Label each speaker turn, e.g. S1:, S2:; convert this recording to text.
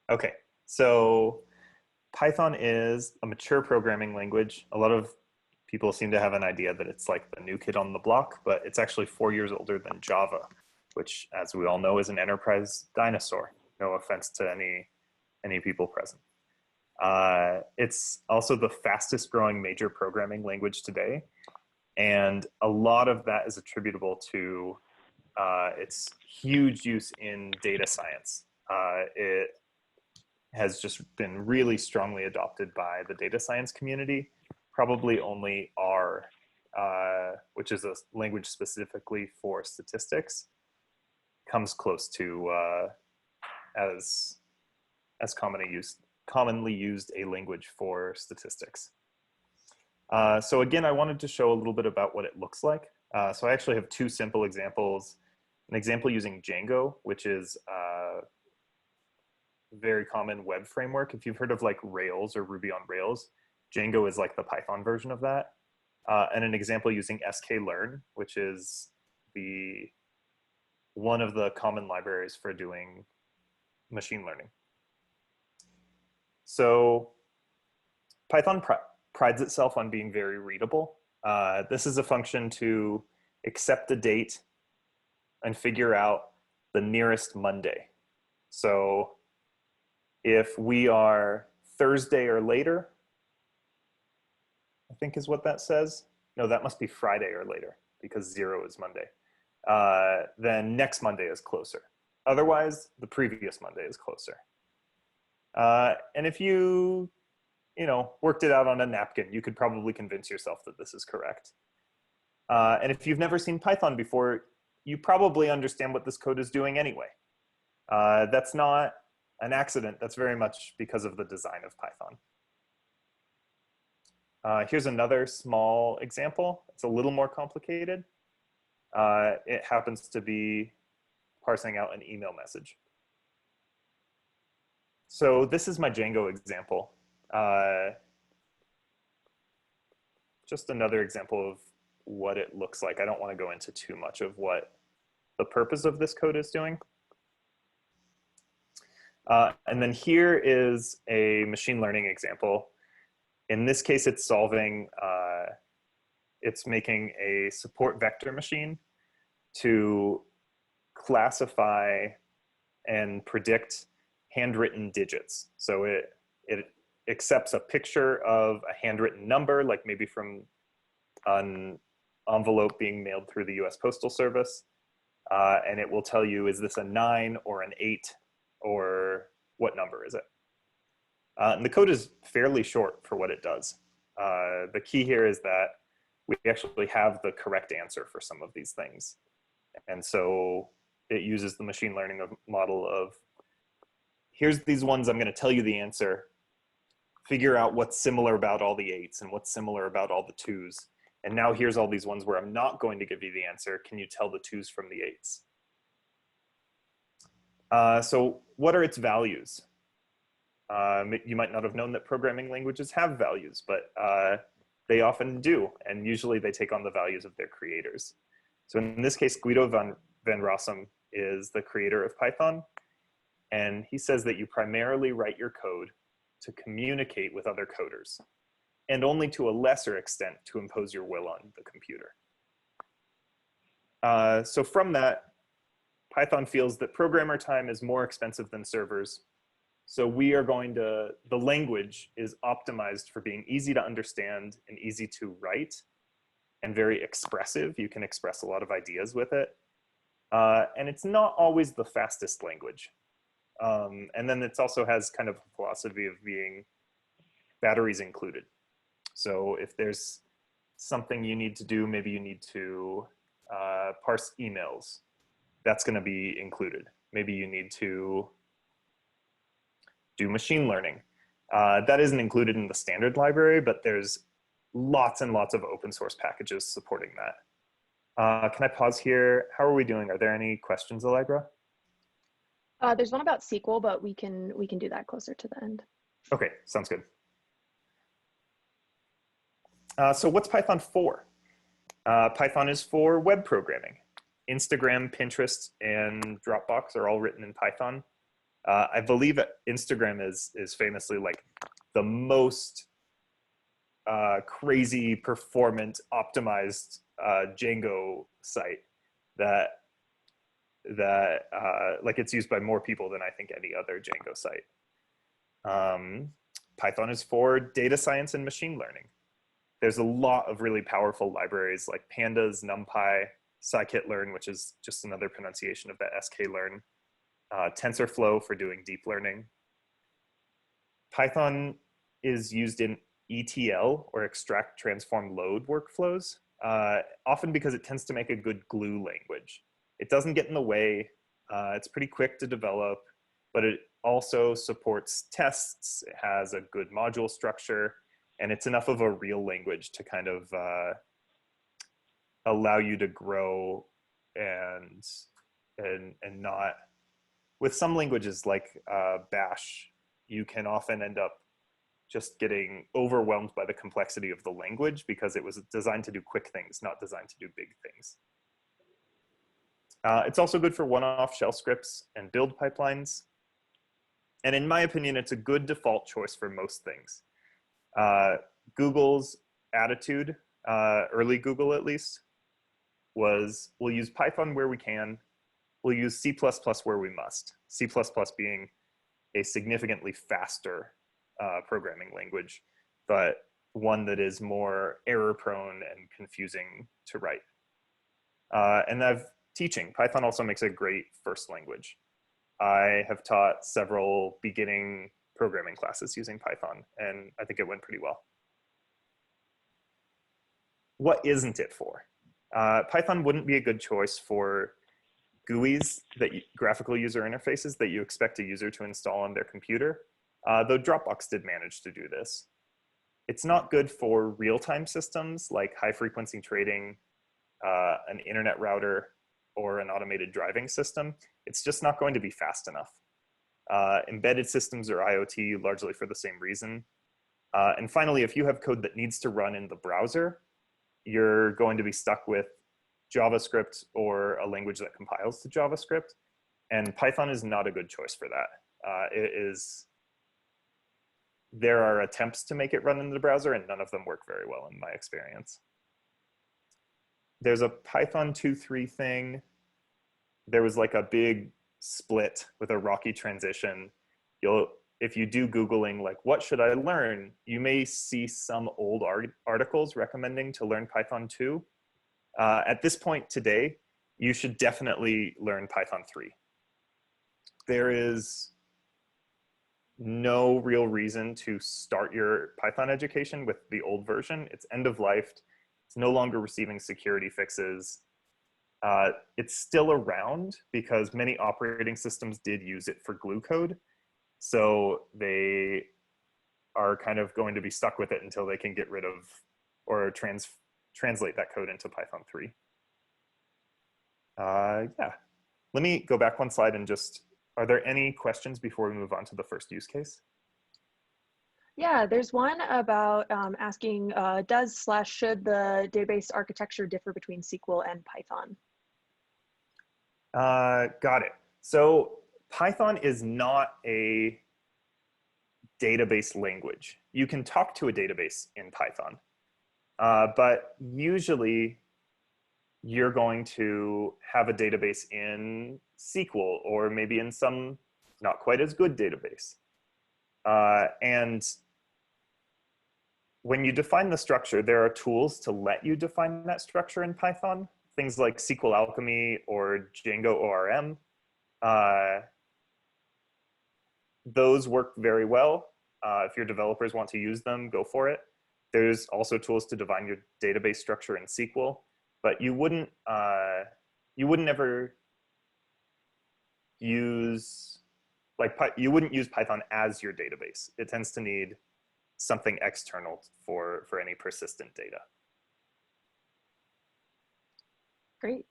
S1: Okay, so Python is a mature programming language. A lot of people seem to have an idea that it's like the new kid on the block, but it's actually 4 years older than Java, which, as we all know, is an enterprise dinosaur. No offense to any people present. It's also the fastest growing major programming language today, and a lot of that is attributable to its huge use in data science. It has just been really strongly adopted by the data science community. Probably only R, which is a language specifically for statistics, comes close to as commonly used a language for statistics. So again, I wanted to show a little bit about what it looks like. So I actually have two simple examples. An example using Django, which is a very common web framework. If you've heard of like Rails or Ruby on Rails, Django is like the Python version of that. And an example using sklearn, which is one of the common libraries for doing machine learning. So Python prides itself on being very readable. This is a function to accept a date and figure out the nearest Monday. So if we are Thursday or later, I think is what that says. No, that must be Friday or later because 0 is Monday. Then next Monday is closer. Otherwise, the previous Monday is closer. And if you worked it out on a napkin, you could probably convince yourself that this is correct. And if you've never seen Python before, you probably understand what this code is doing anyway. That's not an accident. That's very much because of the design of Python. Here's another small example. It's a little more complicated. It happens to be parsing out an email message. So this is my Django example. Just another example of what it looks like. I don't want to go into too much of what the purpose of this code is doing. And then here is a machine learning example. In this case, it's making a support vector machine to classify and predict handwritten digits. So it accepts a picture of a handwritten number, like maybe from an envelope being mailed through the US Postal Service, and it will tell you, is this a 9 or an 8, or what number is it? And the code is fairly short for what it does. The key here is that we actually have the correct answer for some of these things. And so it uses the machine learning model of, here's these ones, I'm going to tell you the answer. Figure out what's similar about all the 8s and what's similar about all the 2s. And now here's all these ones where I'm not going to give you the answer. Can you tell the 2s from the 8s? So what are its values? You might not have known that programming languages have values, but they often do. And usually they take on the values of their creators. So in this case, Guido van Rossum is the creator of Python. And he says that you primarily write your code to communicate with other coders, and only to a lesser extent to impose your will on the computer. So from that, Python feels that programmer time is more expensive than servers. So the language is optimized for being easy to understand and easy to write, and very expressive. You can express a lot of ideas with it. And it's not always the fastest language. And then it also has kind of a philosophy of being batteries included. So if there's something you need to do, maybe you need to parse emails, that's going to be included. Maybe you need to do machine learning. That isn't included in the standard library, but there's lots and lots of open source packages supporting that. Can I pause here? How are we doing? Are there any questions, Allegra?
S2: There's one about SQL, but we can do that closer to the end.
S1: Okay, sounds good. So what's Python for? Python is for web programming. Instagram, Pinterest, and Dropbox are all written in Python. I believe Instagram is famously like the most crazy performant optimized Django site that like it's used by more people than I think any other Django site. Python is for data science and machine learning. There's a lot of really powerful libraries like pandas, numpy, scikit-learn, which is just another pronunciation of that sklearn, TensorFlow for doing deep learning. Python is used in ETL, or extract, transform, load workflows, often because it tends to make a good glue language. It doesn't get in the way. It's pretty quick to develop, but it also supports tests. It has a good module structure, and it's enough of a real language to kind of allow you to grow and not. With some languages like Bash, you can often end up just getting overwhelmed by the complexity of the language because it was designed to do quick things, not designed to do big things. It's also good for one-off shell scripts and build pipelines. And in my opinion, it's a good default choice for most things. Google's attitude, early Google at least, was we'll use Python where we can, we'll use C++ where we must. C++ being a significantly faster programming language, but one that is more error prone and confusing to write. And teaching, Python also makes a great first language. I have taught several beginning programming classes using Python, and I think it went pretty well. What isn't it for? Python wouldn't be a good choice for GUIs, graphical user interfaces that you expect a user to install on their computer, though Dropbox did manage to do this. It's not good for real-time systems like high-frequency trading, an internet router, or an automated driving system. It's just not going to be fast enough. Embedded systems or IoT, largely for the same reason. And finally, if you have code that needs to run in the browser, you're going to be stuck with JavaScript or a language that compiles to JavaScript. And Python is not a good choice for that. There are attempts to make it run in the browser, and none of them work very well in my experience. There's a Python 2.3 thing. There was like a big split with a rocky transition. If you do Googling, like, what should I learn? You may see some old articles recommending to learn Python 2. At this point today, you should definitely learn Python 3. There is no real reason to start your Python education with the old version. It's end of life. It's no longer receiving security fixes. It's still around because many operating systems did use it for glue code. So they are kind of going to be stuck with it until they can get rid of or translate that code into Python 3. Yeah, let me go back one slide and just, are there any questions before we move on to the first use case?
S2: Yeah, there's one about asking, should the database architecture differ between SQL and Python?
S1: Got it. So Python is not a database language. You can talk to a database in Python, but usually you're going to have a database in SQL or maybe in some not quite as good database. And when you define the structure, there are tools to let you define that structure in Python, things like SQL Alchemy or Django ORM. Those work very well. If your developers want to use them, go for it. There's also tools to define your database structure in SQL, but you wouldn't ever use, you wouldn't use Python as your database. It tends to need something external for any persistent data.
S2: Great.